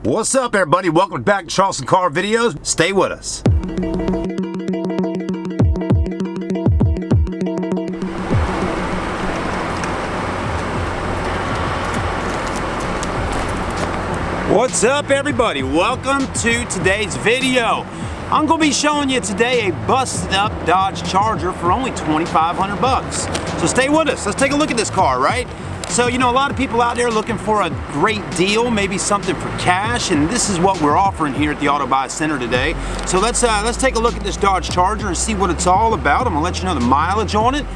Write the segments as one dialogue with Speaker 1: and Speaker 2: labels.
Speaker 1: What's up, everybody? Welcome back to Charleston Car Videos. Stay with us. What's up, everybody? Welcome to today's video. I'm going to be showing you today a busted up Dodge Charger for only 2,500 bucks. So stay with us. Let's take a look at this car, right? So, you know, a lot of people out there looking for a great deal, maybe something for cash, and this is what we're offering here at the Auto Buy Center today. So let's take a look at this Dodge Charger and see what it's all about. I'm gonna let you know the mileage on it,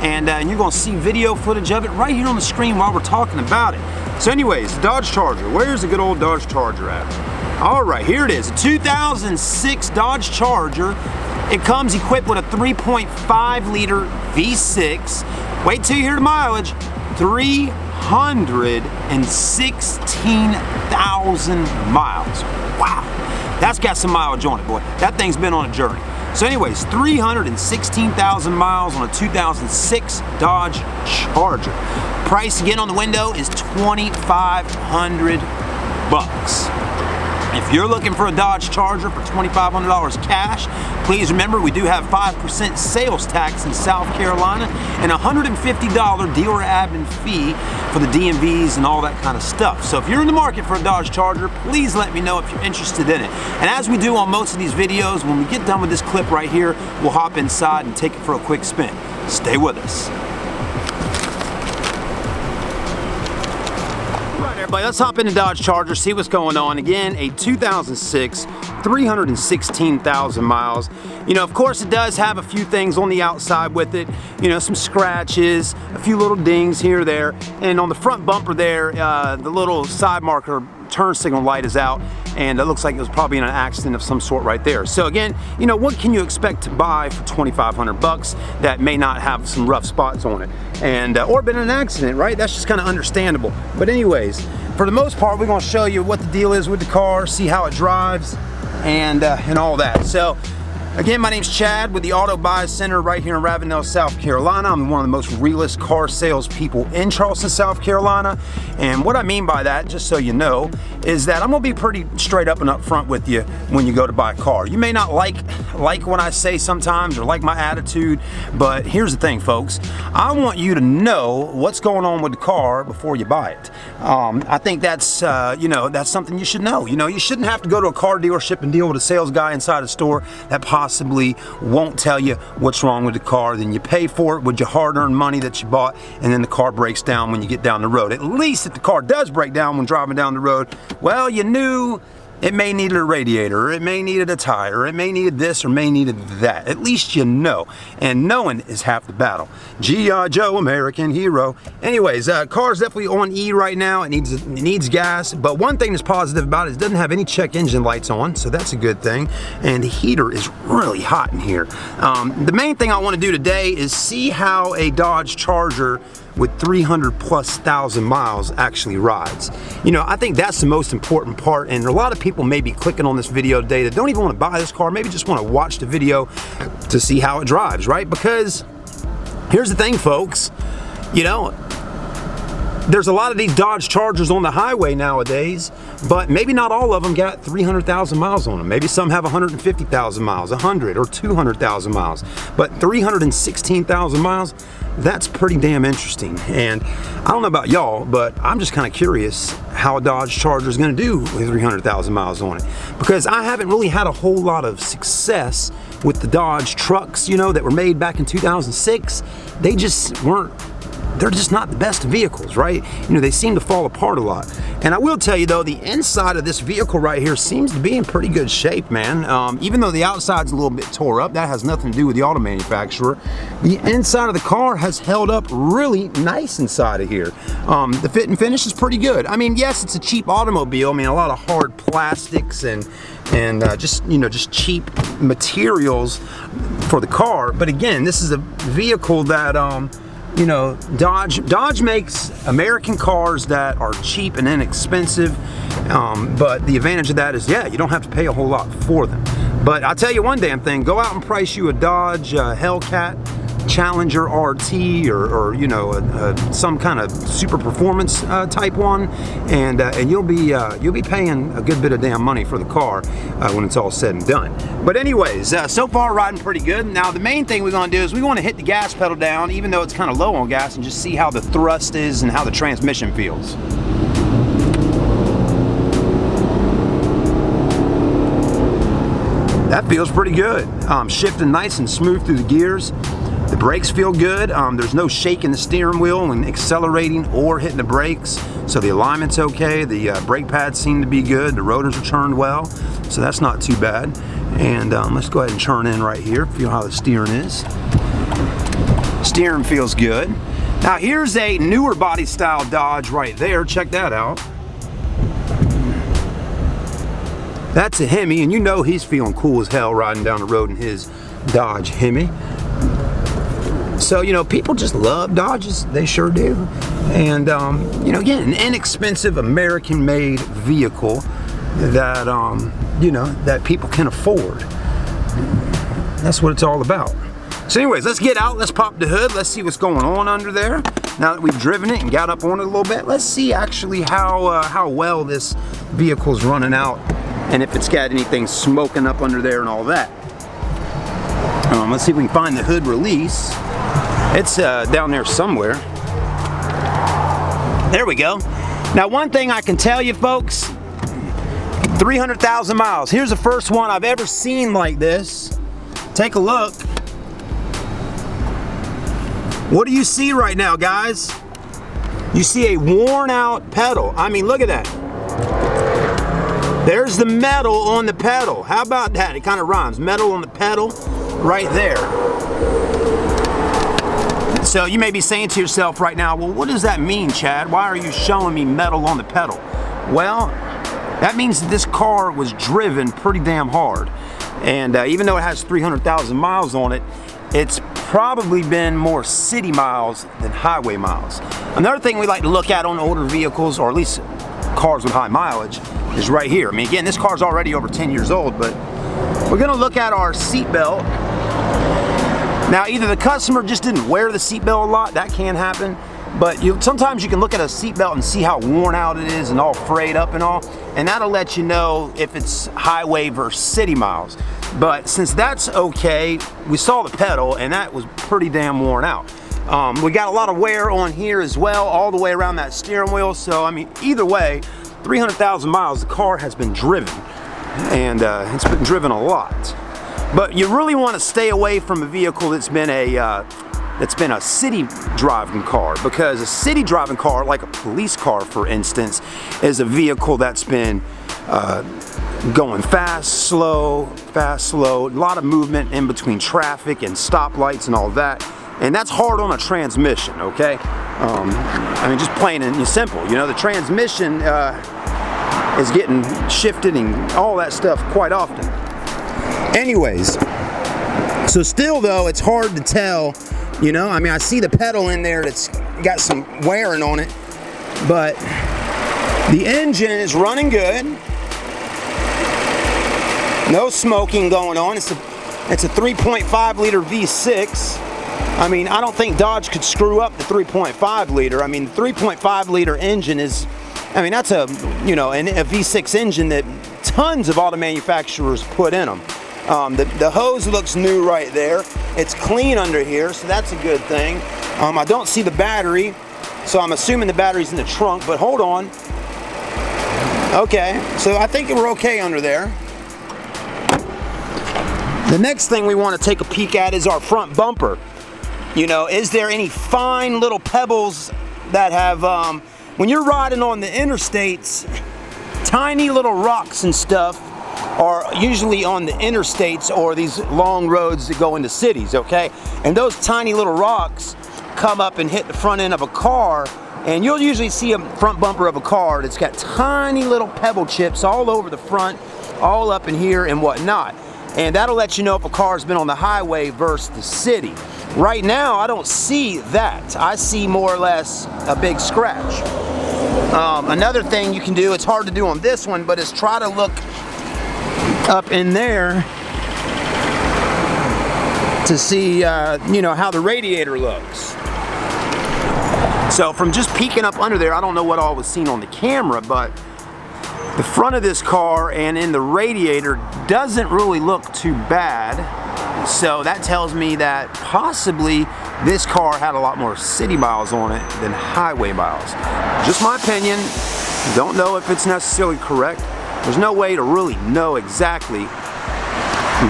Speaker 1: and you're gonna see video footage of it right here on the screen while we're talking about it. So anyways, the Dodge Charger, where's the good old Dodge Charger at? All right, here it is, a 2006 Dodge Charger. It comes equipped with a 3.5 liter V6. Wait till you hear the mileage. 316,000 miles. Wow, that's got some mileage on it, boy. That thing's been on a journey. So anyways, 316,000 miles on a 2006 Dodge Charger. Price again on the window is 2,500 bucks. If you're looking for a Dodge Charger for $2,500 cash, please remember we do have 5% sales tax in South Carolina and a $150 dealer admin fee for the DMVs and all that kind of stuff. So if you're in the market for a Dodge Charger, please let me know if you're interested in it. And as we do on most of these videos, when we get done with this clip right here, we'll hop inside and take it for a quick spin. Stay with us. Everybody, let's hop into Dodge Charger, see what's going on. Again, a 2006, 316,000 miles. You know, of course, it does have a few things on the outside with it. You know, some scratches, a few little dings here or there. And on the front bumper there, the little side marker turn signal light is out, and it looks like it was probably in an accident of some sort right there. So again, you know, what can you expect to buy for 2,500 bucks that may not have some rough spots on it, and or been in an accident, right? That's just kind of understandable. But anyways, for the most part, we're going to show you what the deal is with the car, see how it drives, and all that. So again, my name's Chad with the Auto Buy Center right here in Ravenel, South Carolina. I'm one of the most realest car sales people in Charleston, South Carolina. And what I mean by that, just so you know, is that I'm gonna be pretty straight up and up front with you when you go to buy a car. You may not like what I say sometimes or like my attitude, but here's the thing, folks. I want you to know what's going on with the car before you buy it. I think that's, you know, that's something you should know. You know, you shouldn't have to go to a car dealership and deal with a sales guy inside a store that possibly won't tell you what's wrong with the car. Then you pay for it with your hard-earned money that you bought, and then the car breaks down when you get down the road. At least if the car does break down when driving down the road, well, you knew it may needed a radiator, or it may needed a tire, or it may needed this, or may needed that. At least you know, and knowing is half the battle. G.I. Joe, American hero. Anyways, car's definitely on E right now. It needs gas, but one thing that's positive about it is it doesn't have any check engine lights on, so that's a good thing. And the heater is really hot in here. The main thing I want to do today is see how a Dodge Charger with 300,000+ miles actually rides. You know, I think that's the most important part, and a lot of people may be clicking on this video today that don't even want to buy this car, maybe just want to watch the video to see how it drives, right? Because here's the thing, folks, you know, there's a lot of these Dodge Chargers on the highway nowadays, but maybe not all of them got 300,000 miles on them. Maybe some have 150,000 miles, 100 or 200,000 miles, but 316,000 miles, that's pretty damn interesting. And I don't know about y'all, but I'm just kind of curious how a Dodge Charger is going to do with 300,000 miles on it, because I haven't really had a whole lot of success with the Dodge trucks, you know, that were made back in 2006. They just weren't, they're just not the best vehicles, right? You know, they seem to fall apart a lot. And I will tell you though, the inside of this vehicle right here seems to be in pretty good shape, man. Even though the outside's a little bit tore up, that has nothing to do with the auto manufacturer. The inside of the car has held up really nice inside of here. The fit and finish is pretty good. I mean, yes, it's a cheap automobile. I mean, a lot of hard plastics and just, you know, just cheap materials for the car. But again, this is a vehicle that, you know, Dodge makes American cars that are cheap and inexpensive, but the advantage of that is, yeah, you don't have to pay a whole lot for them. But I'll tell you one damn thing, go out and price you a Dodge Hellcat Challenger RT or you know, some kind of super performance type one, and you'll be paying a good bit of damn money for the car when it's all said and done. But anyways, so far riding pretty good. Now the main thing we're going to do is we want to hit the gas pedal down, even though it's kind of low on gas, and just see how the thrust is and how the transmission feels. That feels pretty good. Shifting nice and smooth through the gears. The brakes feel good. There's no shake in the steering wheel when accelerating or hitting the brakes. So the alignment's okay. The brake pads seem to be good. The rotors are turned well. So that's not too bad. And let's go ahead and turn in right here. Feel how the steering is. Steering feels good. Now here's a newer body style Dodge right there. Check that out. That's a Hemi, and you know he's feeling cool as hell riding down the road in his Dodge Hemi. So, you know, people just love Dodges. They sure do. And, you know, again, an inexpensive American-made vehicle that, you know, that people can afford. That's what it's all about. So anyways, let's get out, let's pop the hood, let's see what's going on under there. Now that we've driven it and got up on it a little bit, let's see actually how well this vehicle's running out, and if it's got anything smoking up under there and all that. Let's see if we can find the hood release. It's down there somewhere. There we go. Now one thing I can tell you folks, 300,000 miles. Here's the first one I've ever seen like this. Take a look. What do you see right now, guys? You see a worn out pedal. I mean, look at that. There's the metal on the pedal. How about that? It kind of rhymes. Metal on the pedal right there. So you may be saying to yourself right now, well, what does that mean, Chad? Why are you showing me metal on the pedal? Well, that means that this car was driven pretty damn hard. And even though it has 300,000 miles on it, it's probably been more city miles than highway miles. Another thing we like to look at on older vehicles, or at least cars with high mileage, is right here. I mean, again, this car's already over 10 years old, but we're gonna look at our seatbelt. Now, either the customer just didn't wear the seatbelt a lot, that can happen, but sometimes you can look at a seatbelt and see how worn out it is and all frayed up and all, and that'll let you know if it's highway versus city miles. But since that's okay, we saw the pedal and that was pretty damn worn out. We got a lot of wear on here as well, all the way around that steering wheel. So, I mean, either way, 300,000 miles, the car has been driven, and it's been driven a lot. But you really want to stay away from a vehicle that's been a city driving car, because a city driving car, like a police car for instance, is a vehicle that's been going fast, slow, a lot of movement in between traffic and stoplights and all that, and that's hard on a transmission, okay? I mean, just plain and simple, you know, the transmission is getting shifted and all that stuff quite often. Anyways, so still though, it's hard to tell, you know, I mean, I see the pedal in there that's got some wearing on it, but the engine is running good. No smoking going on. It's a 3.5 liter V6. I mean, I don't think Dodge could screw up the 3.5 liter. I mean, the 3.5 liter engine is, I mean, that's a V6 engine that tons of auto manufacturers put in them. The hose looks new right there. It's clean under here, so that's a good thing. I don't see the battery, so I'm assuming the battery's in the trunk, but hold on. Okay, so I think we're okay under there. The next thing we want to take a peek at is our front bumper. You know, is there any fine little pebbles that have, when you're riding on the interstates, tiny little rocks and stuff are usually on the interstates or these long roads that go into cities, okay? And those tiny little rocks come up and hit the front end of a car, and you'll usually see a front bumper of a car that's got tiny little pebble chips all over the front, all up in here and whatnot. And that'll let you know if a car's been on the highway versus the city. Right now, I don't see that. I see more or less a big scratch. Another thing you can do, it's hard to do on this one, but is try to look up in there to see, you know, how the radiator looks. So from just peeking up under there, I don't know what all was seen on the camera, but the front of this car and in the radiator doesn't really look too bad. So that tells me that possibly this car had a lot more city miles on it than highway miles. Just my opinion. Don't know if it's necessarily correct. There's no way to really know exactly,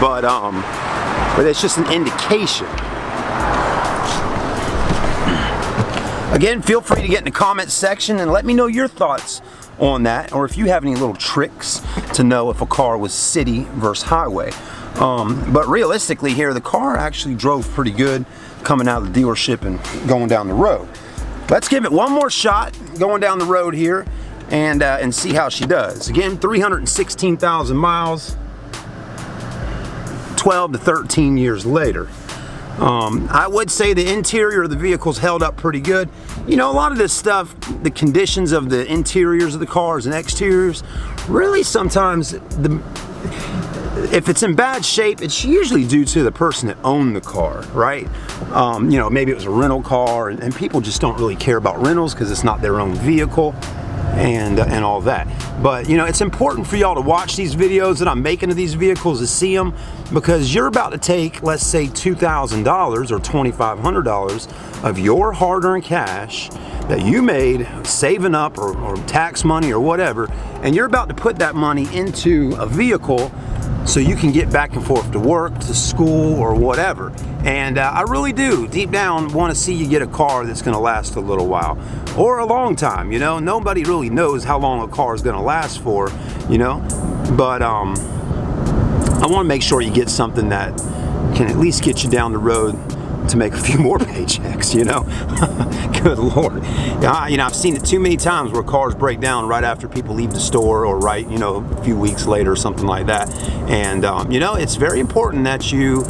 Speaker 1: but it's just an indication. Again, feel free to get in the comments section and let me know your thoughts on that, or if you have any little tricks to know if a car was city versus highway. But realistically here, the car actually drove pretty good coming out of the dealership and going down the road. Let's give it one more shot going down the road here and see how she does. Again, 316,000 miles, 12 to 13 years later. I would say the interior of the vehicle's held up pretty good. You know, a lot of this stuff, the conditions of the interiors of the cars and exteriors, really sometimes, if it's in bad shape, it's usually due to the person that owned the car, right? You know, maybe it was a rental car, and people just don't really care about rentals because it's not their own vehicle and all that. But you know, it's important for y'all to watch these videos that I'm making of these vehicles, to see them, because you're about to take, let's say, $2,000 or $2,500 of your hard-earned cash that you made saving up or tax money or whatever, and you're about to put that money into a vehicle so you can get back and forth to work, to school, or whatever. And I really do, deep down, want to see you get a car that's going to last a little while, or a long time. You know, nobody really knows how long a car is going to last for, you know, but I want to make sure you get something that can at least get you down the road to make a few more paychecks, you know. Good Lord. You know, I've seen it too many times where cars break down right after people leave the store, or right, you know, a few weeks later or something like that. And you know, it's very important that you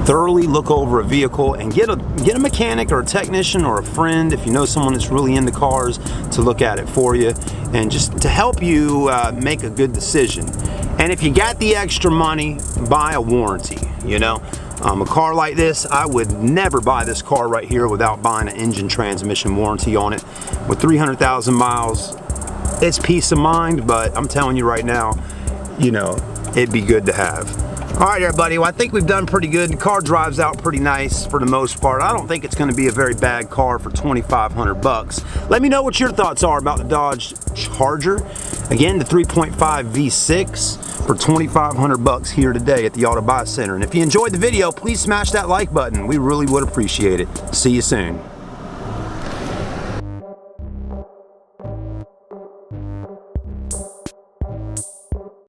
Speaker 1: thoroughly look over a vehicle and get a mechanic or a technician or a friend, if you know someone that's really into cars, to look at it for you and just to help you make a good decision. And if you got the extra money, buy a warranty, you know. A car like this, I would never buy this car right here without buying an engine transmission warranty on it. With 300,000 miles, it's peace of mind, but I'm telling you right now, you know, it'd be good to have. All right, everybody, well, I think we've done pretty good. The car drives out pretty nice for the most part. I don't think it's going to be a very bad car for $2,500. Let me know what your thoughts are about the Dodge Charger. Again, the 3.5 V6 for $2,500 here today at the Auto Buy Center. And if you enjoyed the video, please smash that like button. We really would appreciate it. See you soon.